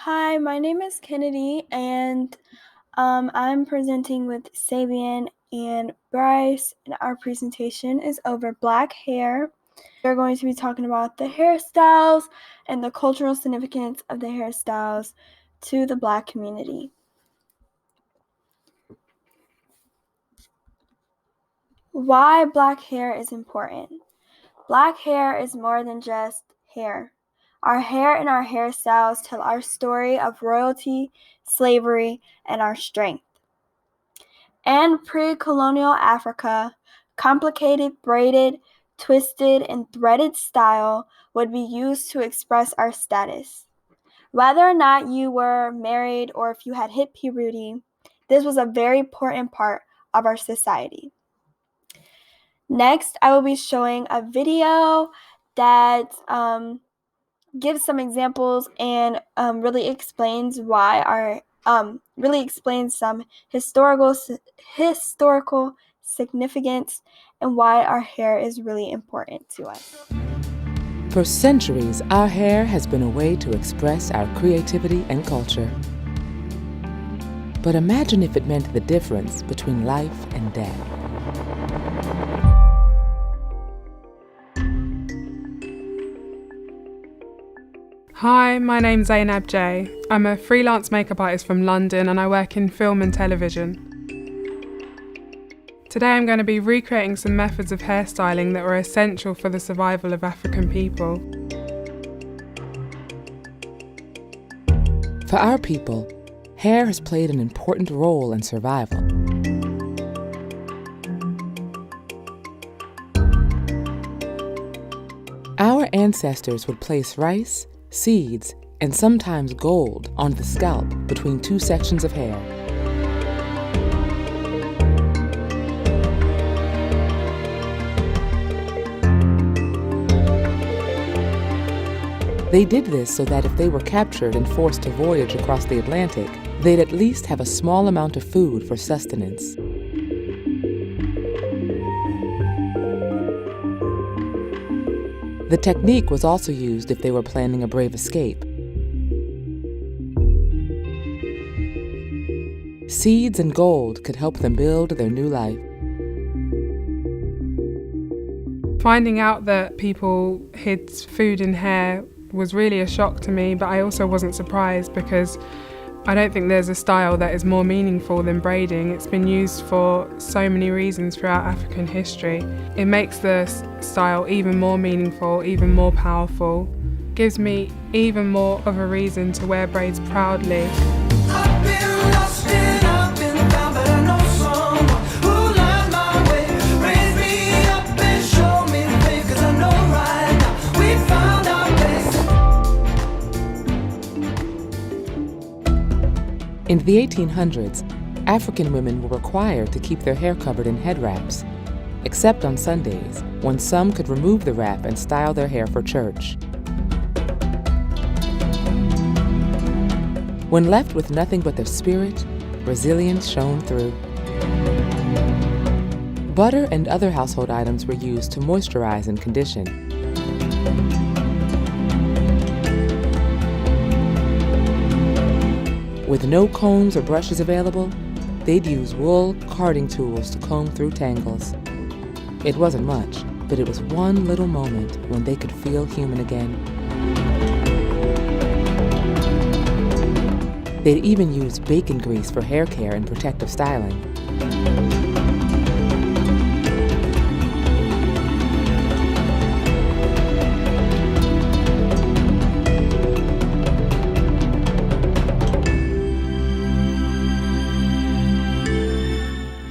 Hi, my name is Kennedy, and I'm presenting with Sabien and Bryce, and our presentation is over black hair. We're going to be talking about the hairstyles and the cultural significance of the hairstyles to the black community. Why black hair is important. Black hair is more than just hair. Our hair and our hairstyles tell our story of royalty, slavery, and our strength. In pre-colonial Africa, complicated braided, twisted, and threaded style would be used to express our status. Whether or not you were married or if you had hit puberty, this was a very important part of our society. Next, I will be showing a video that gives some examples and really explains some historical significance and why our hair is really important to us. For centuries, our hair has been a way to express our creativity and culture. But imagine if it meant the difference between life and death. Hi, my name's Zainab J. I'm a freelance makeup artist from London and I work in film and television. Today I'm going to be recreating some methods of hairstyling that were essential for the survival of African people. For our people, hair has played an important role in survival. Our ancestors would place rice, seeds, and sometimes gold on the scalp between two sections of hair. They did this so that if they were captured and forced to voyage across the Atlantic, they'd at least have a small amount of food for sustenance. The technique was also used if they were planning a brave escape. Seeds and gold could help them build their new life. Finding out that people hid food in hair was really a shock to me, but I also wasn't surprised because I don't think there's a style that is more meaningful than braiding. It's been used for so many reasons throughout African history. It makes the style even more meaningful, even more powerful, gives me even more of a reason to wear braids proudly. I've been lost and I've been down, but I know someone who light my way. Raise me up and show me the way, 'cause I know right now we found our place. In the 1800s, African women were required to keep their hair covered in head wraps, except on Sundays, when some could remove the wrap and style their hair for church. When left with nothing but their spirit, resilience shone through. Butter and other household items were used to moisturize and condition. With no combs or brushes available, they'd use wool carding tools to comb through tangles. It wasn't much, but it was one little moment when they could feel human again. They'd even use bacon grease for hair care and protective styling.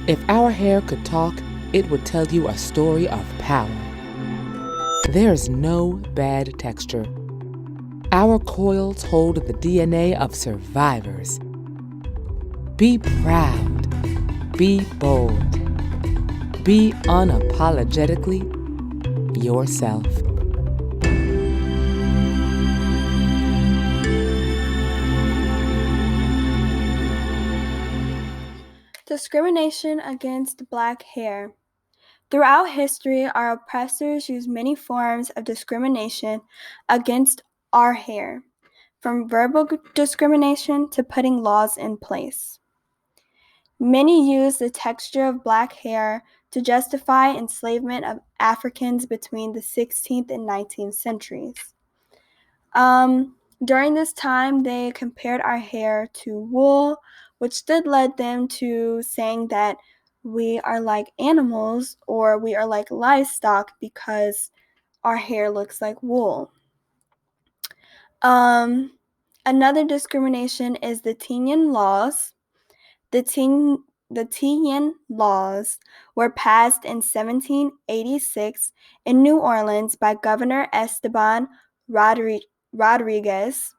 If our hair could talk, it would tell you a story of power. There's no bad texture. Our coils hold the DNA of survivors. Be proud. Be bold. Be unapologetically yourself. Discrimination against black hair. Throughout history, our oppressors used many forms of discrimination against our hair. from verbal discrimination to putting laws in place. Many use the texture of black hair to justify enslavement of Africans between the 16th and 19th centuries. During this time, they compared our hair to wool, which did lead them to saying that we are like animals or we are like livestock because our hair looks like wool. Another discrimination is the Tian laws. The Tian laws were passed in 1786 in New Orleans by Governor Esteban Rodriguez.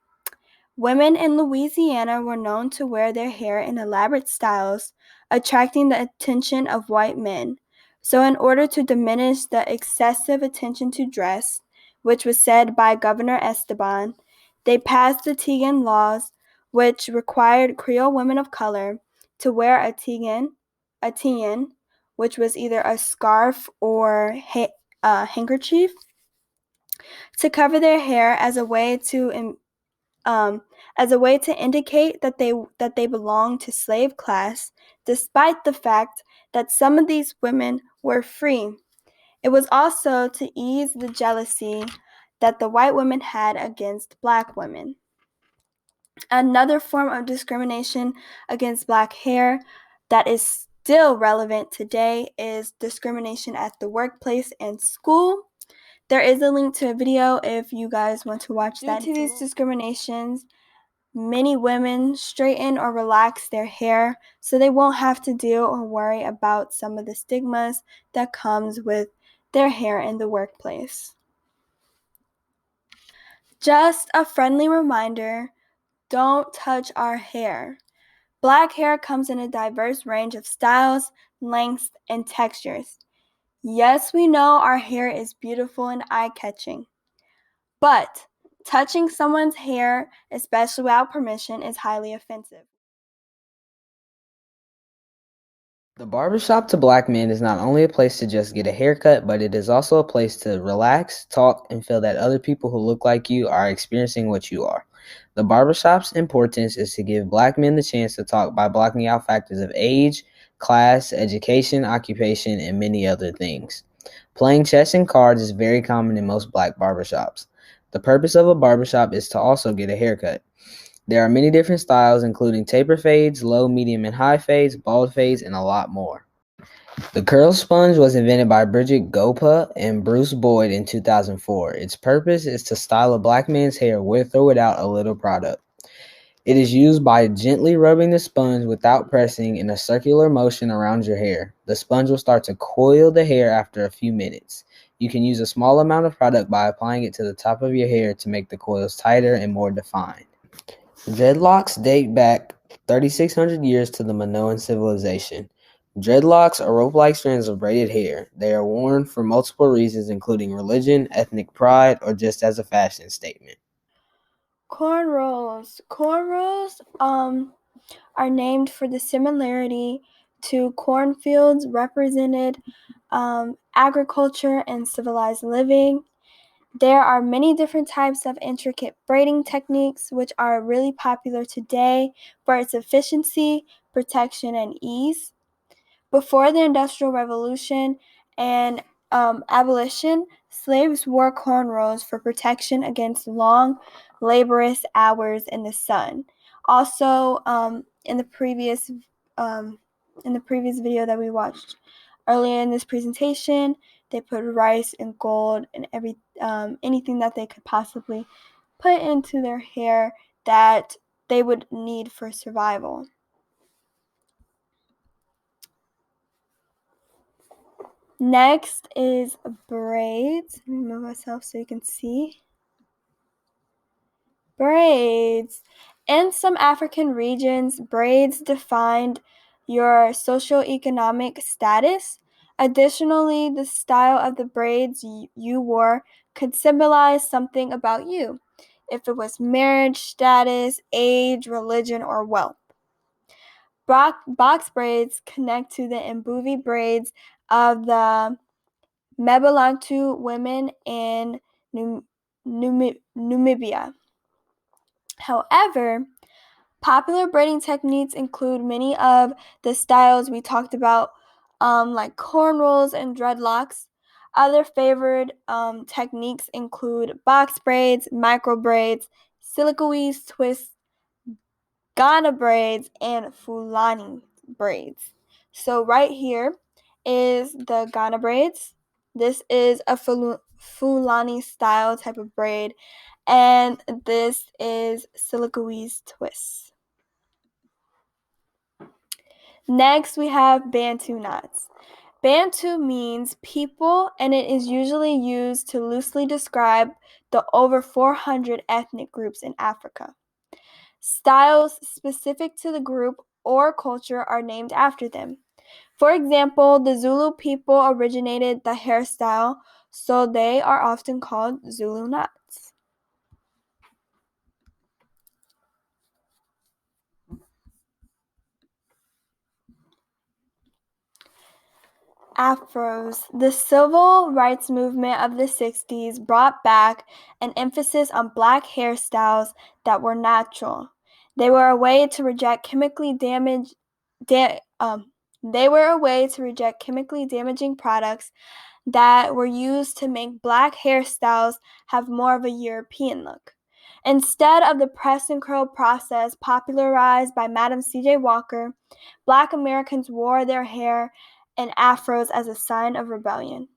Women in Louisiana were known to wear their hair in elaborate styles, attracting the attention of white men. So, in order to diminish the excessive attention to dress, which was said by Governor Esteban, they passed the Tian laws, which required Creole women of color to wear a tian, which was either a scarf or handkerchief, to cover their hair as a way to indicate that they belonged to slave class, despite the fact that some of these women were free. It was also to ease the jealousy that the white women had against black women. Another form of discrimination against black hair that is still relevant today is discrimination at the workplace and school. There is a link to a video if you guys want to watch that. Due to these discriminations, many women straighten or relax their hair so they won't have to deal or worry about some of the stigmas that comes with their hair in the workplace. Just a friendly reminder, don't touch our hair. Black hair comes in a diverse range of styles, lengths, and textures. Yes, we know our hair is beautiful and eye-catching, but touching someone's hair, especially without permission, is highly offensive. The barbershop to black men is not only a place to just get a haircut, but it is also a place to relax, talk, and feel that other people who look like you are experiencing what you are. The barbershop's importance is to give black men the chance to talk by blocking out factors of age, class, education, occupation, and many other things. Playing chess and cards is very common in most black barbershops. The purpose of a barbershop is to also get a haircut. There are many different styles, including taper fades, low, medium, and high fades, bald fades, and a lot more. The curl sponge was invented by Bridget Gopa and Bruce Boyd in 2004. Its purpose is to style a black man's hair with or without a little product. It is used by gently rubbing the sponge without pressing in a circular motion around your hair. The sponge will start to coil the hair after a few minutes. You can use a small amount of product by applying it to the top of your hair to make the coils tighter and more defined. Dreadlocks date back 3,600 years to the Minoan civilization. Dreadlocks are rope-like strands of braided hair. They are worn for multiple reasons, including religion, ethnic pride, or just as a fashion statement. Cornrows. Cornrows are named for the similarity to cornfields represented agriculture and civilized living. There are many different types of intricate braiding techniques which are really popular today for its efficiency, protection, and ease. Before the Industrial Revolution and abolition, slaves wore cornrows for protection against long, laborious hours in the sun. Also, in the previous video that we watched earlier in this presentation, they put rice and gold and anything that they could possibly put into their hair that they would need for survival. Next is braids. Let me move myself so you can see. Braids. In some African regions, braids defined your socioeconomic status. Additionally, the style of the braids you wore could symbolize something about you, if it was marriage status, age, religion, or wealth. Box braids connect to the Mbuvi braids of the Mebalantu women in Namibia. However, popular braiding techniques include many of the styles we talked about, like cornrows and dreadlocks. Other favored techniques include box braids, micro braids, silica weaves, twists, Ghana braids, and Fulani braids. So right here is the Ghana braids. This is a Fulani style type of braid, and this is silica weaves twists. Next, we have Bantu knots. Bantu means people, and it is usually used to loosely describe the over 400 ethnic groups in Africa. Styles specific to the group or culture are named after them. For example, the Zulu people originated the hairstyle, so they are often called Zulu knots. Afros. The civil rights movement of the 60s brought back an emphasis on black hairstyles that were natural. They were a way to reject chemically damaging products that were used to make black hairstyles have more of a European look. Instead of the press and curl process popularized by Madam C.J. Walker, Black Americans wore their hair in afros as a sign of rebellion.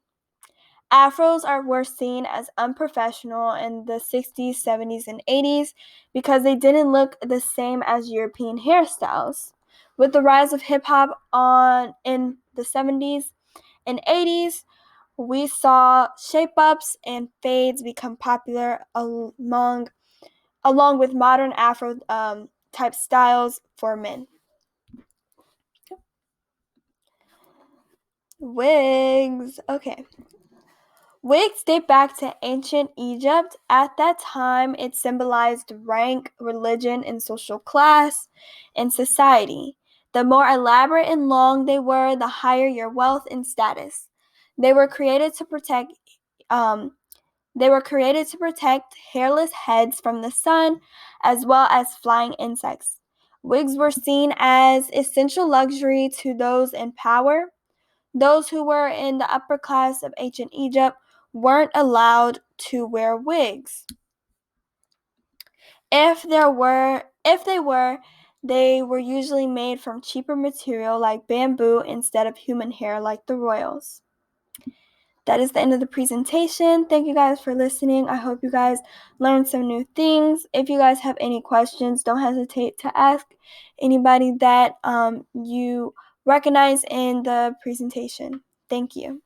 Afros were seen as unprofessional in the 60s, 70s, and 80s because they didn't look the same as European hairstyles. With the rise of hip hop in the 70s and 80s, we saw shape-ups and fades become popular along with modern Afro type styles for men. Wigs. Okay. Wigs date back to ancient Egypt. At that time, it symbolized rank, religion, and social class in society. The more elaborate and long they were, the higher your wealth and status. They were created to protect hairless heads from the sun, as well as flying insects. Wigs were seen as essential luxury to those in power. Those who were in the upper class of ancient Egypt weren't allowed to wear wigs. If they were usually made from cheaper material like bamboo instead of human hair like the royals. That is the end of the presentation. Thank you guys for listening. I hope you guys learned some new things. If you guys have any questions, don't hesitate to ask anybody that you recognize in the presentation. Thank you.